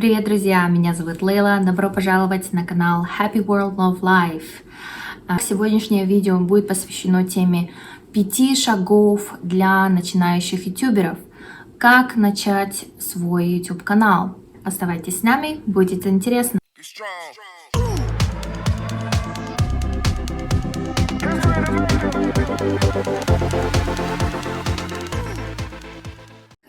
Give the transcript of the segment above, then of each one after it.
Привет, друзья! Меня зовут Лейла. Добро пожаловать на канал Happy World Love Life. Сегодняшнее видео будет посвящено теме 5 шагов для начинающих ютуберов. Как начать свой YouTube канал? Оставайтесь с нами, будет интересно.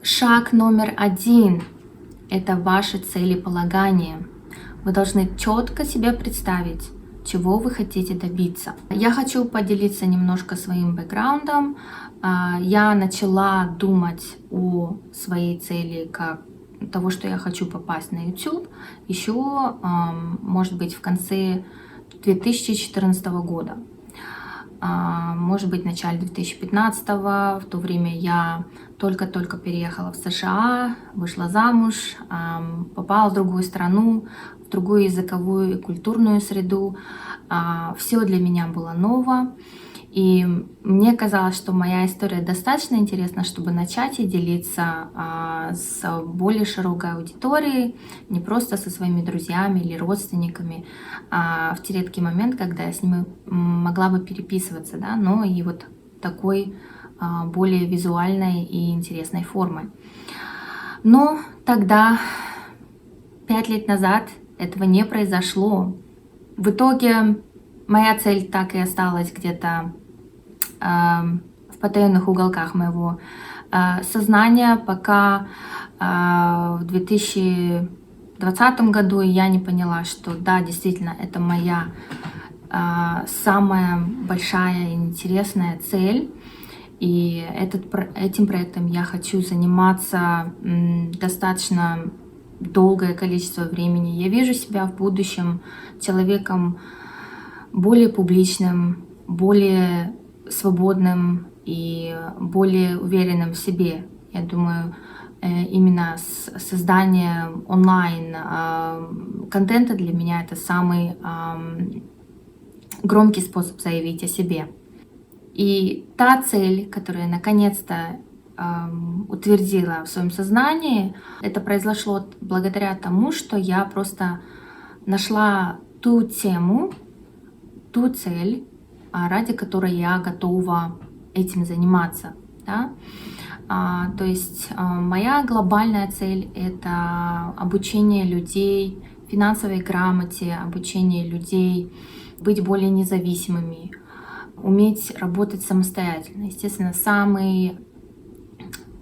Шаг номер 1 – это ваше целеполагание. Вы должны четко себе представить, чего вы хотите добиться. Я хочу поделиться немножко своим бэкграундом. Я начала думать о своей цели как того, что я хочу попасть на YouTube, еще, может быть, в конце 2014 года. Может быть, в начале 2015-го, в то время я только-только переехала в США, вышла замуж, попала в другую страну, в другую языковую и культурную среду. Все для меня было ново, и мне казалось, что моя история достаточно интересна, чтобы начать и делиться с более широкой аудиторией, не просто со своими друзьями или родственниками, в те редкий момент, когда я с ними могла бы переписываться, да, но и вот такой более визуальной и интересной формы. Но тогда, 5 лет назад, этого не произошло. В итоге моя цель так и осталась где-то в потаенных уголках моего сознания, пока в 2020 году я не поняла, что да, действительно, это моя самая большая и интересная цель. И этим проектом я хочу заниматься достаточно долгое количество времени. Я вижу себя в будущем человеком более публичным, более свободным и более уверенным в себе. Я думаю, именно создание онлайн контента для меня это самый громкий способ заявить о себе. И та цель, которую я наконец-то утвердила в своем сознании, это произошло благодаря тому, что я просто нашла ту тему, ту цель, ради которой я готова этим заниматься. Да? То есть моя глобальная цель — это обучение людей финансовой грамоте, обучение людей быть более независимыми, уметь работать самостоятельно. Естественно, самый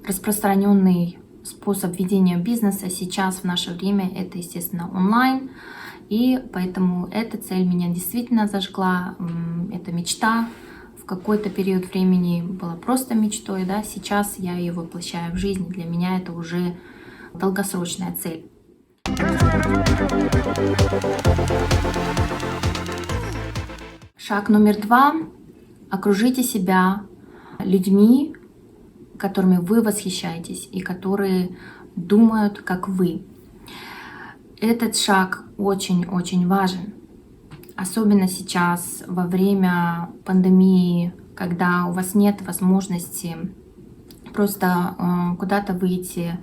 распространенный способ ведения бизнеса сейчас в наше время — это, естественно, онлайн. И поэтому эта цель меня действительно зажгла. Эта мечта в какой-то период времени была просто мечтой, да? Сейчас я ее воплощаю в жизнь. Для меня это уже долгосрочная цель. Шаг номер 2. Окружите себя людьми, которыми вы восхищаетесь и которые думают, как вы. Этот шаг очень-очень важен. Особенно сейчас, во время пандемии, когда у вас нет возможности просто куда-то выйти,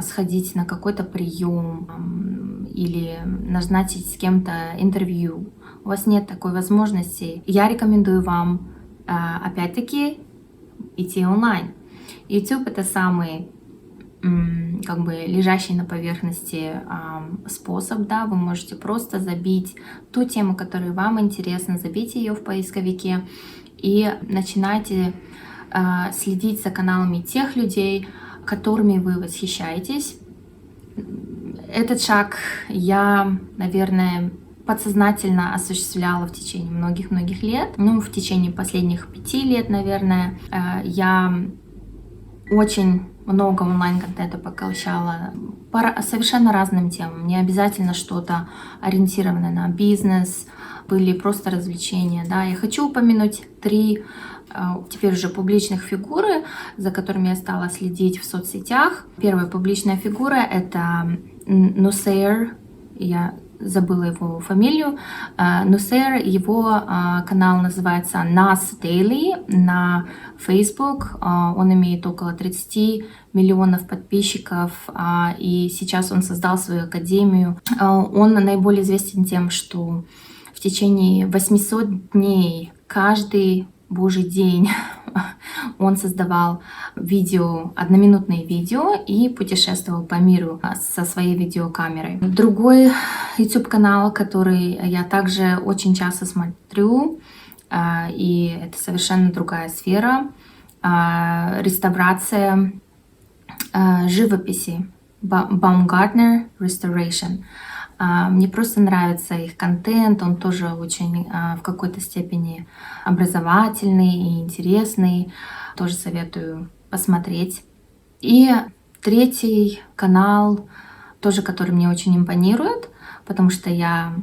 сходить на какой-то прием или назначить с кем-то интервью. У вас нет такой возможности. Я рекомендую вам, опять-таки, идти онлайн. YouTube — это самый как бы лежащий на поверхности способ, да, вы можете просто забить ту тему, которая вам интересна, забейте ее в поисковике и начинайте следить за каналами тех людей, которыми вы восхищаетесь. Этот шаг я, наверное, подсознательно осуществляла в течение многих-многих лет. Ну, в течение последних 5 лет, наверное, я очень много онлайн-контента поглощала по совершенно разным темам. Не обязательно что-то ориентированное на бизнес, были просто развлечения. Да. Я хочу упомянуть 3 теперь уже публичных фигуры, за которыми я стала следить в соцсетях. Первая публичная фигура — это Нусейр. Я забыла его фамилию, Нусер, его канал называется Nas Daily на Facebook, он имеет около 30 миллионов подписчиков, и сейчас он создал свою академию. Он наиболее известен тем, что в течение 800 дней каждый божий день он создавал видео, одноминутные видео и путешествовал по миру со своей видеокамерой. Другой YouTube-канал, который я также очень часто смотрю, и это совершенно другая сфера, реставрация живописи, Baumgartner Restoration. Мне просто нравится их контент, он тоже очень в какой-то степени образовательный и интересный. Тоже советую посмотреть. И третий канал, тоже который мне очень импонирует, потому что я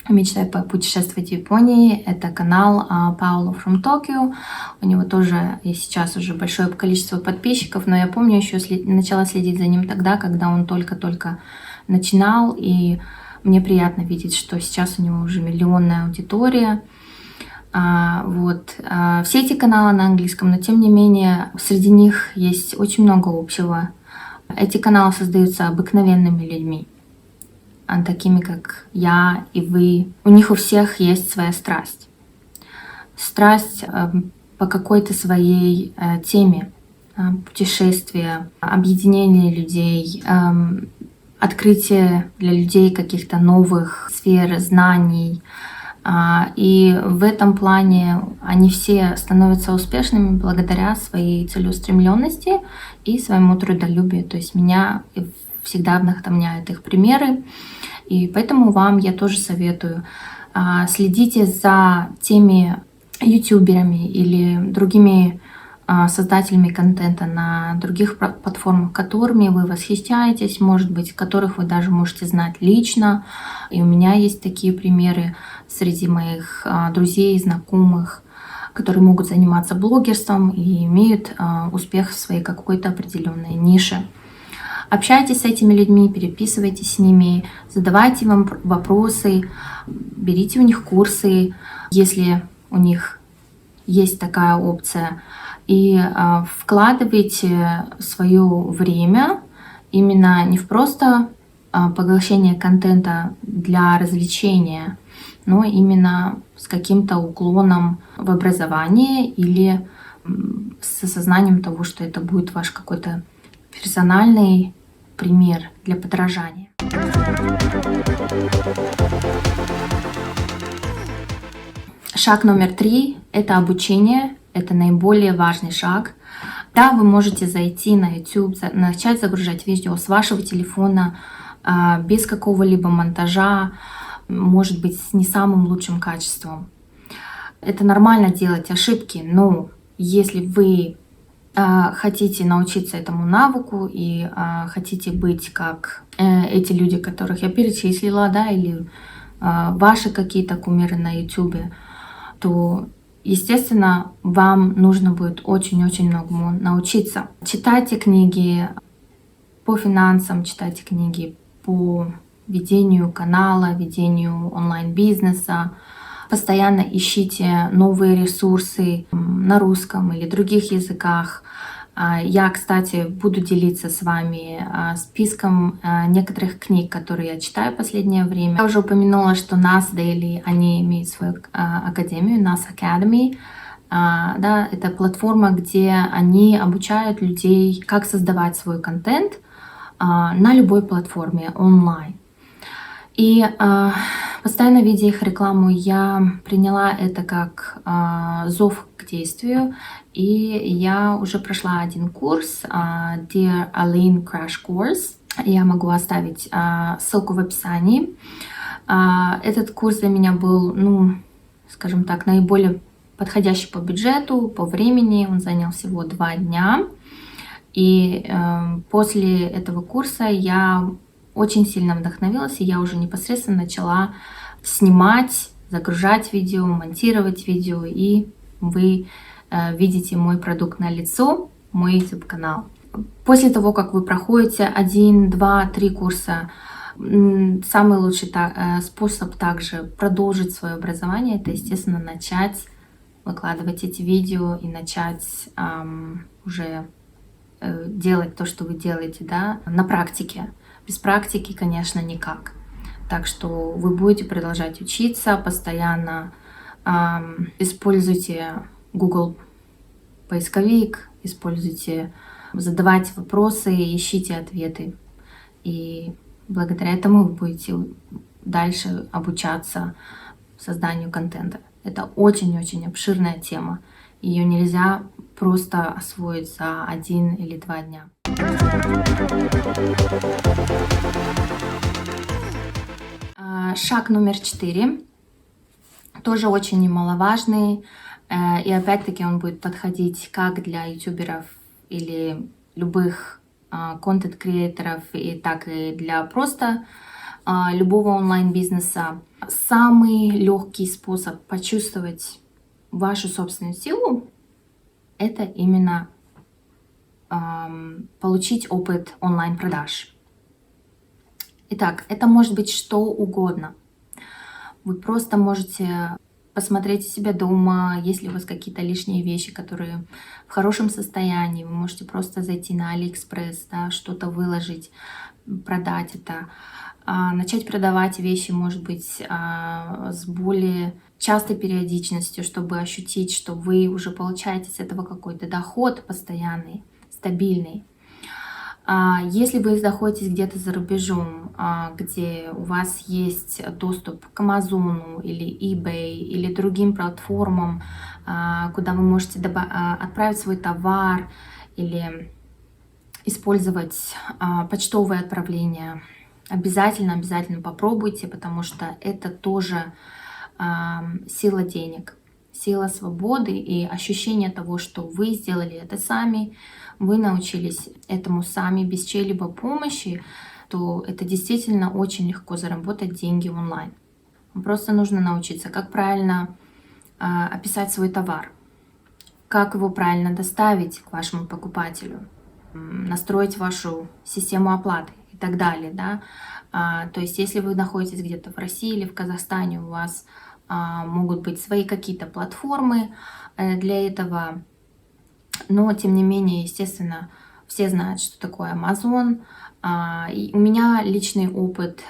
мечтаю путешествовать в Японии. Это канал Paolo from Tokyo. У него тоже есть сейчас уже большое количество подписчиков, но я помню, еще начала следить за ним тогда, когда он только-только начинал, и мне приятно видеть, что сейчас у него уже миллионная аудитория. Все эти каналы на английском, но тем не менее среди них есть очень много общего. Эти каналы создаются обыкновенными людьми, такими как я и вы. У них у всех есть своя страсть. Страсть по какой-то своей теме. Путешествия, объединение людей, открытие для людей каких-то новых сфер знаний. И в этом плане они все становятся успешными благодаря своей целеустремленности и своему трудолюбию. То есть меня всегда вдохновляют их примеры. И поэтому вам я тоже советую, следите за теми ютуберами или другими создателями контента на других платформах, которыми вы восхищаетесь, может быть, которых вы даже можете знать лично. И у меня есть такие примеры среди моих друзей, знакомых, которые могут заниматься блогерством и имеют успех в своей какой-то определенной нише. Общайтесь с этими людьми, переписывайтесь с ними, задавайте им вопросы, берите у них курсы, если у них есть такая опция, и вкладывайте свое время именно не в просто поглощение контента для развлечения, но именно с каким-то уклоном в образование или с осознанием того, что это будет ваш какой-то персональный пример для подражания. Шаг номер 3 – это обучение. Это наиболее важный шаг. Да, вы можете зайти на YouTube, начать загружать видео с вашего телефона без какого-либо монтажа, может быть, с не самым лучшим качеством. Это нормально делать ошибки, но если вы хотите научиться этому навыку и хотите быть как эти люди, которых я перечислила, да, или ваши какие-то кумиры на YouTube, то, естественно, вам нужно будет очень-очень многому научиться. Читайте книги по финансам, читайте книги по ведению канала, ведению онлайн-бизнеса. Постоянно ищите новые ресурсы на русском или других языках. Я, кстати, буду делиться с вами списком некоторых книг, которые я читаю в последнее время. Я уже упомянула, что Nas Daily, они имеют свою академию, Nas Academy. Да, это платформа, где они обучают людей, как создавать свой контент на любой платформе онлайн. И постоянно видя их рекламу, я приняла это как зов к действию. И я уже прошла один курс, Dear Aline Crash Course. Я могу оставить ссылку в описании. Этот курс для меня был, скажем так, наиболее подходящий по бюджету, по времени. Он занял всего 2 дня. И после этого курса я очень сильно вдохновилась, и я уже непосредственно начала снимать, загружать видео, монтировать видео, и вы видите мой продукт на лицо, мой YouTube-канал. После того, как вы проходите 1, 2, 3 курса, Самый лучший способ также продолжить свое образование — это, естественно, начать выкладывать эти видео и начать уже делать то, что вы делаете, да, на практике. Без практики, конечно, никак. Так что вы будете продолжать учиться постоянно. Используйте Google поисковик, задавайте вопросы, ищите ответы. И благодаря этому вы будете дальше обучаться созданию контента. Это очень-очень обширная тема. Ее нельзя просто освоить за 1 или 2 дня. Шаг номер 4 тоже очень немаловажный. И опять-таки он будет подходить как для ютуберов или любых контент-креаторов, и так и для просто любого онлайн-бизнеса. Самый легкий способ почувствовать вашу собственную силу — это именно получить опыт онлайн-продаж. Итак, это может быть что угодно. Вы просто можете посмотреть у себя дома, есть ли у вас какие-то лишние вещи, которые в хорошем состоянии. Вы можете просто зайти на AliExpress, да, что-то выложить, продать это. Начать продавать вещи, может быть, с более частой периодичностью, чтобы ощутить, что вы уже получаете с этого какой-то доход постоянный, стабильный. Если вы находитесь где-то за рубежом, где у вас есть доступ к Амазону или eBay или другим платформам, куда вы можете отправить свой товар или использовать почтовые отправления, обязательно попробуйте, потому что это тоже сила денег, сила свободы и ощущение того, что вы сделали это сами, вы научились этому сами, без чьей-либо помощи, то это действительно очень легко заработать деньги онлайн. Просто нужно научиться, как правильно описать свой товар, как его правильно доставить к вашему покупателю, настроить вашу систему оплаты и так далее. Да? То есть если вы находитесь где-то в России или в Казахстане, у вас могут быть свои какие-то платформы для этого, но тем не менее, естественно, все знают, что такое Amazon. И у меня личный опыт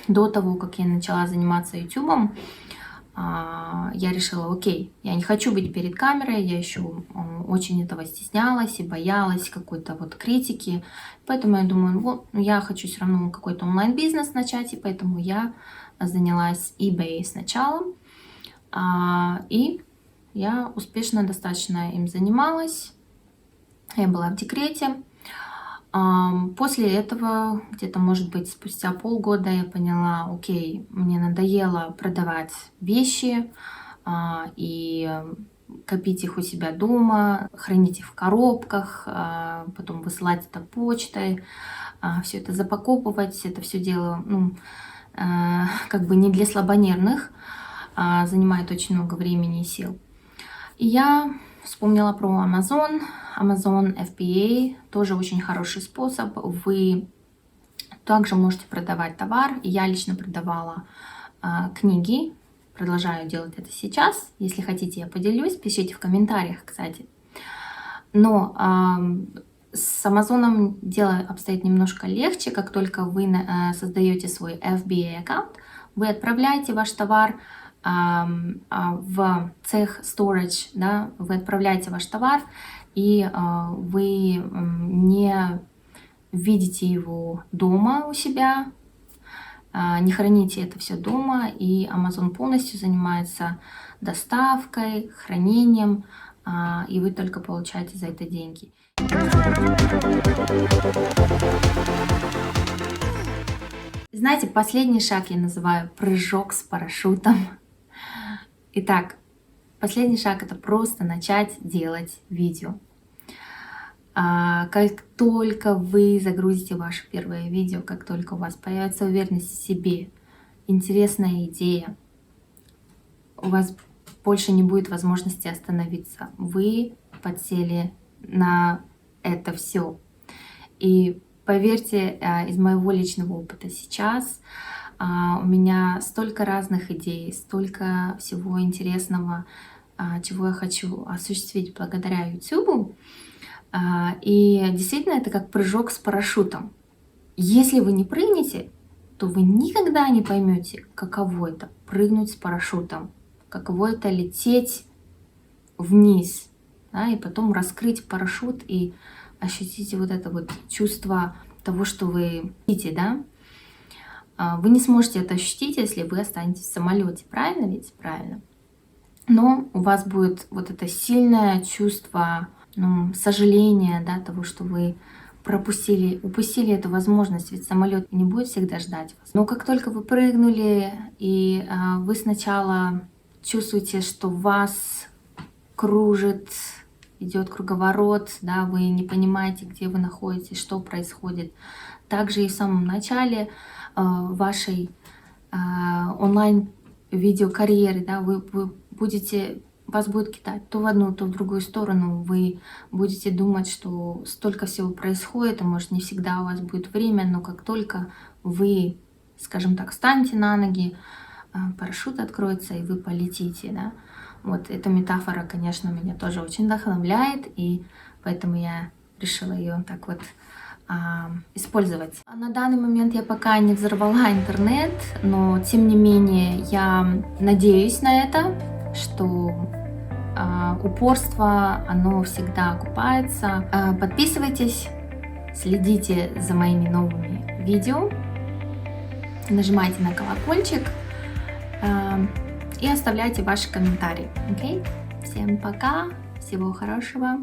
до того, как я начала заниматься YouTube, я решила, окей, я не хочу быть перед камерой, я еще очень этого стеснялась и боялась какой-то вот критики, поэтому я думаю, вот, я хочу все равно какой-то онлайн-бизнес начать, и поэтому я занялась eBay сначала, и я успешно достаточно им занималась, я была в декрете. После этого, где-то, может быть, спустя полгода я поняла, окей, мне надоело продавать вещи и копить их у себя дома, хранить их в коробках, потом высылать это почтой, все это запаковывать, это все дело, как бы не для слабонервных, занимает очень много времени и сил. И я вспомнила про Amazon FBA, тоже очень хороший способ. Вы также можете продавать товар. Я лично продавала книги, продолжаю делать это сейчас. Если хотите, я поделюсь, пишите в комментариях, кстати. Но с Amazon дело обстоит немножко легче. Как только вы создаете свой FBA аккаунт, вы отправляете ваш товар в цех storage, да, вы отправляете ваш товар, и вы не видите его дома у себя, не храните это все дома, и Amazon полностью занимается доставкой, хранением, и вы только получаете за это деньги. Знаете, последний шаг я называю прыжок с парашютом. Итак, последний шаг — это просто начать делать видео. Как только вы загрузите ваше первое видео, как только у вас появится уверенность в себе, интересная идея, у вас больше не будет возможности остановиться. Вы подсели на это все. И Поверьте, из моего личного опыта сейчас у меня столько разных идей, столько всего интересного, чего я хочу осуществить благодаря YouTube. И действительно, это как прыжок с парашютом. Если вы не прыгнете, то вы никогда не поймете, каково это прыгнуть с парашютом, каково это лететь вниз, да, и потом раскрыть парашют и ощутите вот это вот чувство того, что вы видите, да. Вы не сможете это ощутить, если вы останетесь в самолете, правильно ведь? Правильно. Но у вас будет вот это сильное чувство, сожаления, да, того, что вы упустили эту возможность, ведь самолет не будет всегда ждать вас. Но как только вы прыгнули, и вы сначала чувствуете, что вас кружит, идет круговорот, да, вы не понимаете, где вы находитесь, что происходит. Также и в самом начале вашей онлайн-видеокарьеры, да, вас будет кидать то в одну, то в другую сторону. Вы будете думать, что столько всего происходит, а может не всегда у вас будет время, но как только вы, скажем так, встанете на ноги, парашют откроется, и вы полетите, да. Вот эта метафора, конечно, меня тоже очень вдохновляет, и поэтому я решила ее так вот использовать. На данный момент я пока не взорвала интернет, но тем не менее я надеюсь на это, что упорство, оно всегда окупается. Подписывайтесь, следите за моими новыми видео, нажимайте на колокольчик и оставляйте ваши комментарии. Окей? Всем пока, всего хорошего.